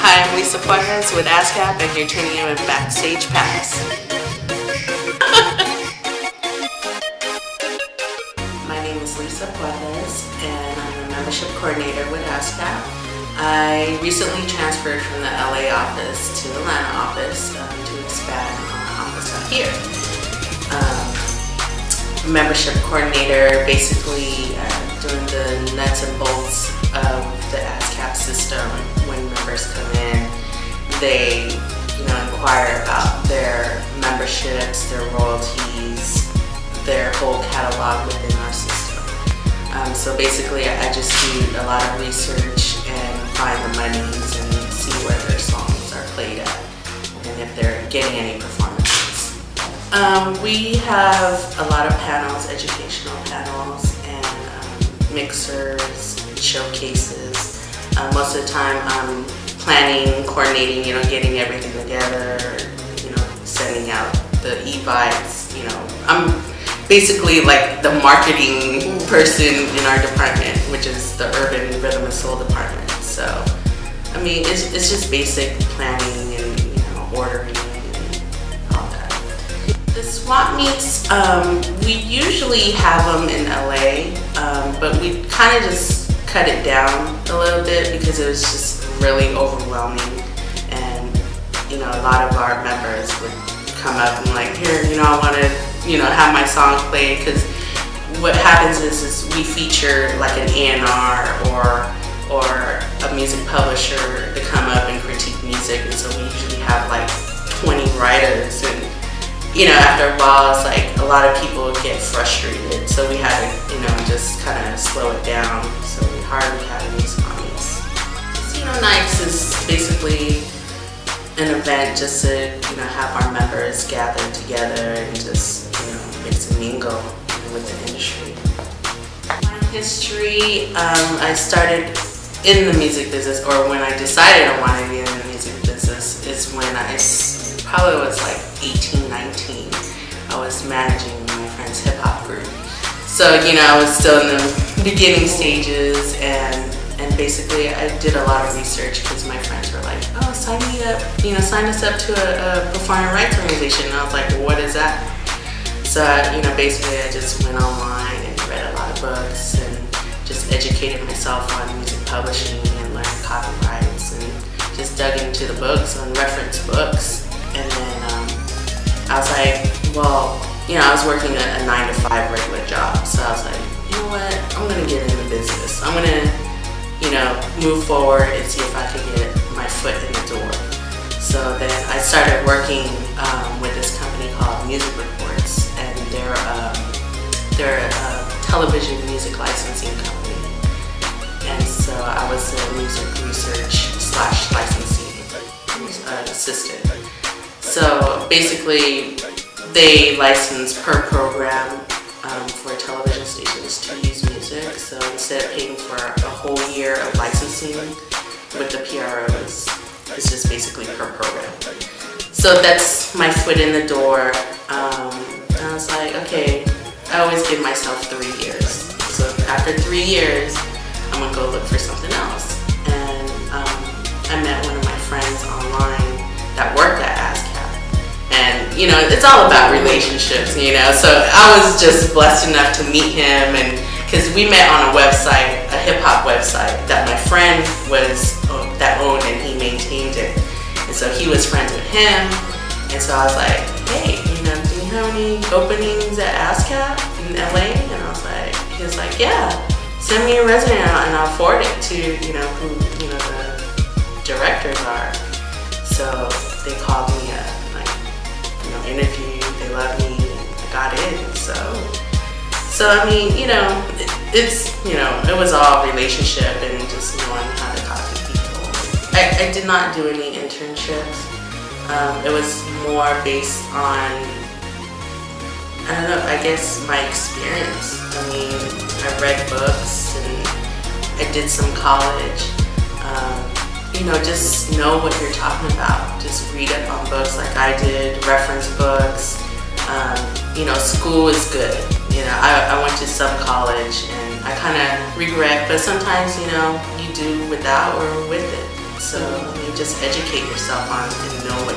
Hi, I'm Lisa Phuaphes with ASCAP, and you're tuning in with BackStage Pass. My name is Lisa Phuaphes, and I'm a membership coordinator with ASCAP. I recently transferred from the LA office to the Atlanta office to expand our office out here. Membership coordinator, basically doing the nuts and bolts of the ASCAP system. When members come in, they inquire about their memberships, their royalties, their whole catalog within our system. So basically I just do a lot of research and find the monies and see where their songs are played at and if they're getting any performances. We have a lot of panels, educational panels, and mixers, showcases. Most of the time I'm planning, coordinating, getting everything together, sending out the e-bites, I'm basically like the marketing person in our department, which is the Urban Rhythm and Soul department. So, I mean, it's just basic planning and, ordering and all that. The swap meets, we usually have them in LA, but we kind of just cut it down a little bit because it was just really overwhelming, and a lot of our members would come up and like, here, I want to have my song played, because what happens is we feature like an A&R or a music publisher to come up and critique music, and so we usually have like 20 writers, and after a while it's like a lot of people get frustrated, so we had to just kind of slow it down. So we hardly have any songs. Casino Nights is basically an event just to have our members gather together and just mix and mingle with the industry. My history, I started in the music business, or when I decided I wanted to be in the music business, is when I probably was like 18, 19. I was managing my friend's hip hop group. So, I was still in the beginning stages, and basically I did a lot of research because my friends were like, oh, sign me up, sign us up to a performing rights organization. And I was like, well, what is that? So, basically I just went online and read a lot of books and just educated myself on music publishing and learned copyrights, and just dug into the books and reference books. And then I was like, well, I was working a 9-to-5 regular job, so I was like, you know what, I'm gonna get into business. I'm gonna, move forward and see if I could get my foot in the door. So then I started working with this company called Music Reports, and they're a television music licensing company. And so I was a music research / licensing assistant. So basically, they license per program for television stations to use music. So instead of paying for a whole year of licensing with the PROs, it's just basically per program. So that's my foot in the door. And I was like, okay, I always give myself 3 years. So after 3 years, I'm gonna go look for something else. And I met one of my friends online that worked at ASCAP. And it's all about relationships, so I was just blessed enough to meet him, and because we met on a website, a hip-hop website that my friend that owned, and he maintained it. And so he was friends with him, and so I was like, hey, do you have any openings at ASCAP in LA? And I was like, he was like, yeah, send me your resume and I'll forward it to who the directors are. So they called me up, interviewed, they loved me, I got in. So I mean, it was all relationship and just knowing how to talk to people. I did not do any internships. It was more based on, I don't know, I guess my experience. I mean, I read books and I did some college. Just know what you're talking about. Just read up on books like I did, reference books. School is good. I went to some college and I kind of regret, but sometimes, you do without or with it. So you just educate yourself on and know what